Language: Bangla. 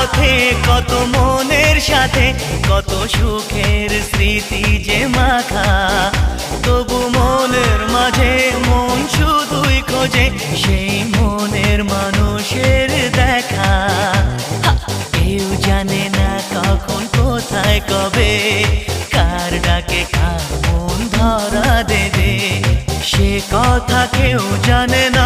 পথে কত মনের সাথে কত সুখের স্মৃতি যে মাখা, তবু মনের মাঝে মন শুধুই খোঁজে সেই মনের মানুষের দেখা। কেউ জানে না কখন কোথায় কবে কার ডাকে কার মন ধরা দেবে, সে কথা কেউ জানে না।